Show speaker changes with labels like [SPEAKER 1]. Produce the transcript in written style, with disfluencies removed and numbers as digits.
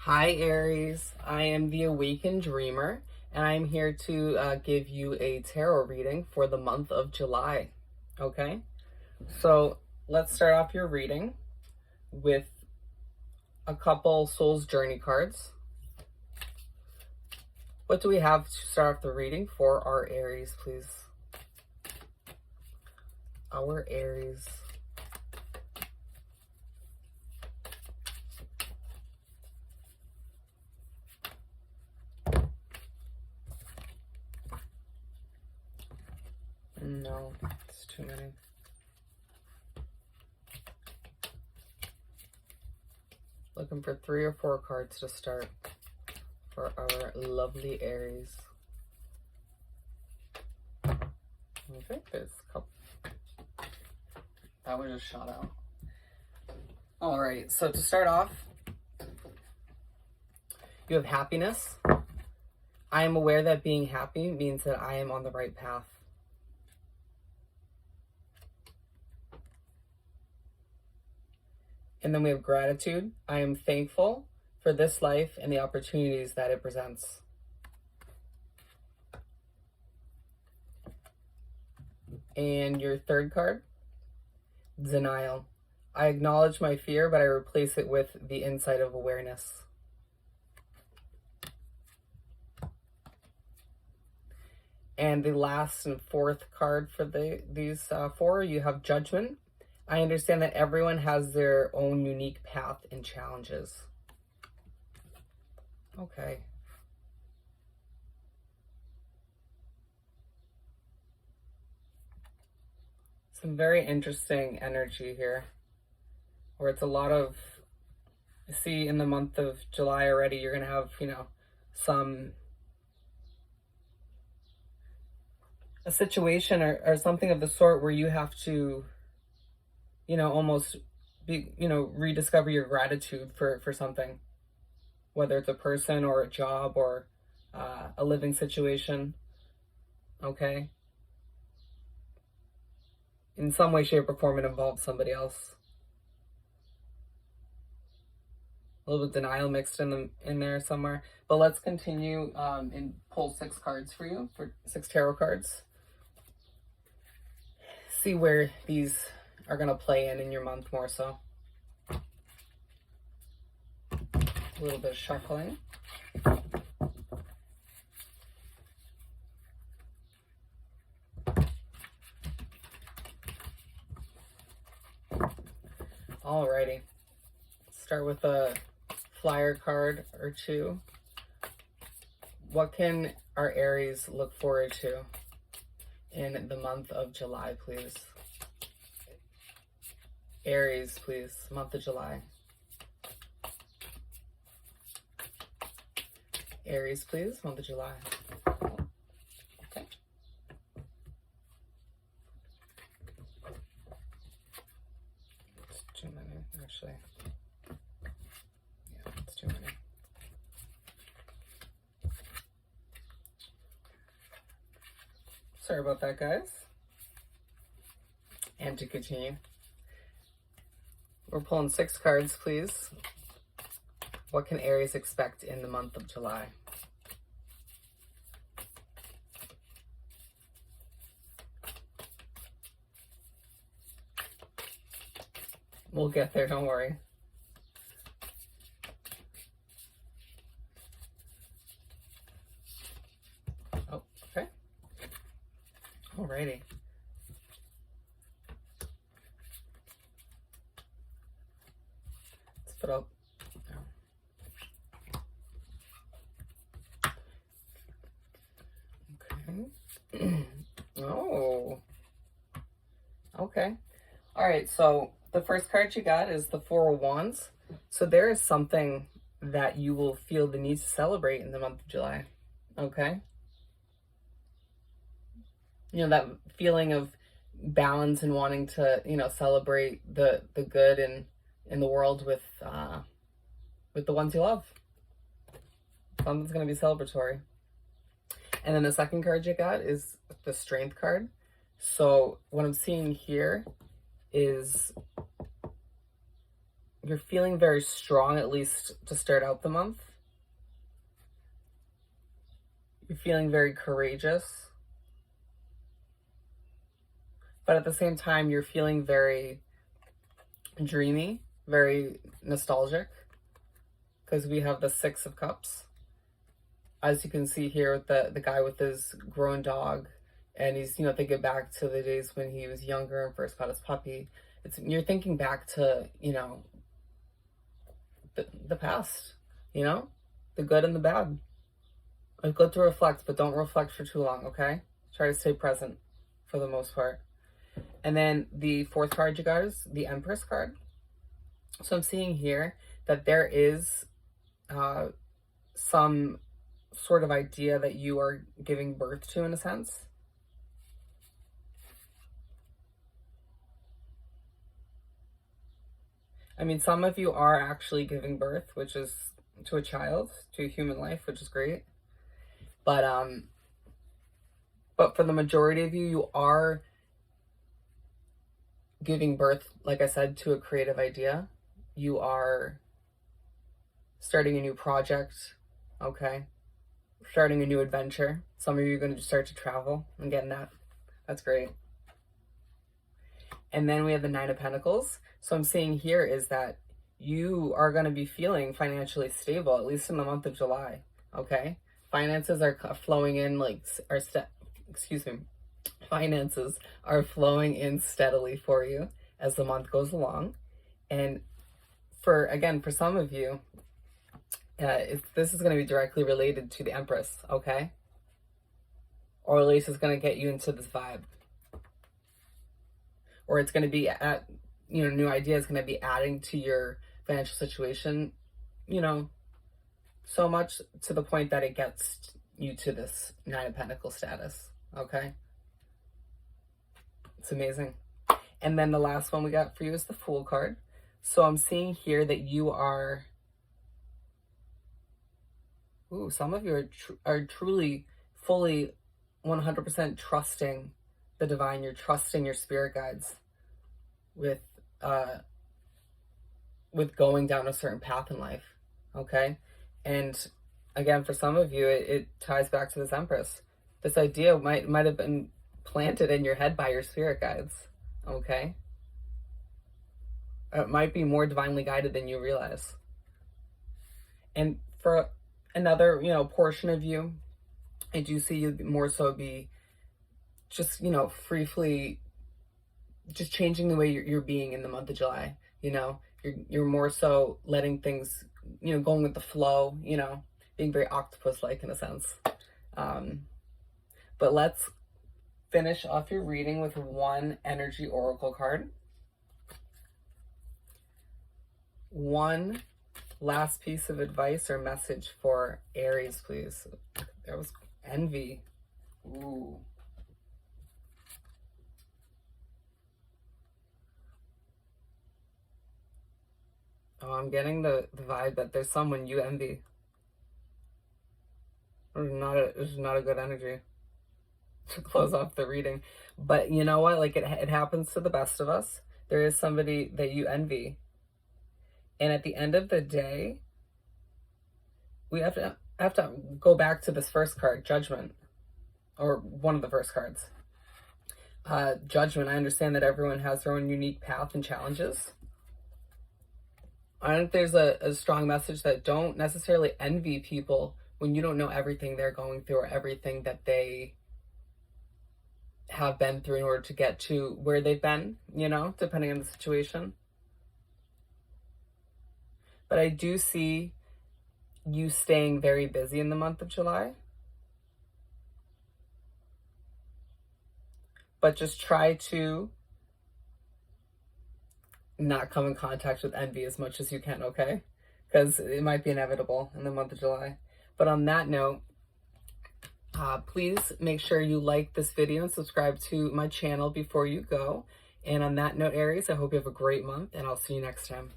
[SPEAKER 1] Hi Aries, I am the Awakened Dreamer, and I'm here to give you a tarot reading for the month of July. Okay, so let's start off your reading with a couple Soul's Journey cards. What do we have to start off the reading for our Aries, please? Our Aries. No, it's too many. Looking for 3 or 4 cards to start for our lovely Aries. Okay, there's a couple. That was just shot out. All right, so to start off, you have happiness. I am aware that being happy means that I am on the right path. And then we have gratitude. I am thankful for this life and the opportunities that it presents. And your third card, denial. I acknowledge my fear, but I replace it with the insight of awareness. And the last and fourth card for these 4, you have judgment. I understand that everyone has their own unique path and challenges. Okay. Some very interesting energy here, where it's a lot of, see, in the month of July already, you're going to have, a situation or something of the sort where you have to, almost be, rediscover your gratitude for something, whether it's a person or a job or a living situation. Okay. In some way, shape, or form, it involves somebody else. A little bit of denial mixed in there somewhere. But let's continue and pull 6 cards for you, for 6 tarot cards. See where these are going to play in your month more so. A little bit of shuffling. Alrighty. Start with a flyer card or 2. What can our Aries look forward to in the month of July, please? Aries, please. Month of July. Aries, please. Month of July. Okay. It's too many, actually. Yeah, it's too many. Sorry about that, guys. And to continue, we're pulling 6 cards, please. What can Aries expect in the month of July? We'll get there, don't worry. Oh, okay. Alrighty. Let's put up. Okay. Oh. Okay. All right, so the first card you got is the 4 of Wands. So there is something that you will feel the need to celebrate in the month of July. Okay? That feeling of balance and wanting to, celebrate the good in the world with the ones you love. Something's going to be celebratory. And then the second card you got is the Strength card. So what I'm seeing here is you're feeling very strong, at least to start out the month. You're feeling very courageous. But at the same time, you're feeling very dreamy, very nostalgic, because we have the Six of Cups. As you can see here with the guy with his grown dog, and he's, you know, thinking back to the days when he was younger and first got his puppy. You're thinking back to, you know, the past, you know, the good and the bad. It's good to reflect, but don't reflect for too long, okay? Try to stay present for the most part. And then the fourth card you got is the Empress card. So I'm seeing here that there is some sort of idea that you are giving birth to, in a sense. I mean, some of you are actually giving birth, which is to a child, to a human life, which is great. But for the majority of you, you are giving birth, like I said, to a creative idea. You are starting a new project, okay? Starting a new adventure. Some of you are going to start to travel. I'm getting that. That's great. And then we have the Nine of Pentacles. So I'm seeing here is that you are going to be feeling financially stable, at least in the month of July, okay? Finances are flowing in finances are flowing in steadily for you as the month goes along. And for some of you, this is going to be directly related to the Empress, okay? Or at least it's going to get you into this vibe. Or it's going to be new ideas going to be adding to your financial situation, you know, so much to the point that it gets you to this Nine of Pentacles status, okay? It's amazing. And then the last one we got for you is the Fool card. So I'm seeing here that you are, some of you are truly, fully, 100% trusting the divine. You're trusting your spirit guides with going down a certain path in life, okay? And again, for some of you, it ties back to this Empress. This idea might have been planted in your head by your spirit guides, okay? It might be more divinely guided than you realize. And for another, portion of you, I do see you more so be just, briefly just changing the way you're being in the month of July. You're more so letting things, going with the flow, being very octopus-like in a sense. But let's finish off your reading with one energy oracle card. One last piece of advice or message for Aries, please. There was envy. Ooh. Oh, I'm getting the vibe that there's someone you envy. This is not a good energy to close off the reading. But you know what? Like, it happens to the best of us. There is somebody that you envy. And at the end of the day, we have to go back to this first card, Judgment, or one of the first cards. Judgment. I understand that everyone has their own unique path and challenges. I think there's a strong message that don't necessarily envy people when you don't know everything they're going through or everything that they have been through in order to get to where they've been, depending on the situation. But I do see you staying very busy in the month of July. But just try to not come in contact with envy as much as you can, okay? Because it might be inevitable in the month of July. But on that note, please make sure you like this video and subscribe to my channel before you go. And on that note, Aries, I hope you have a great month, and I'll see you next time.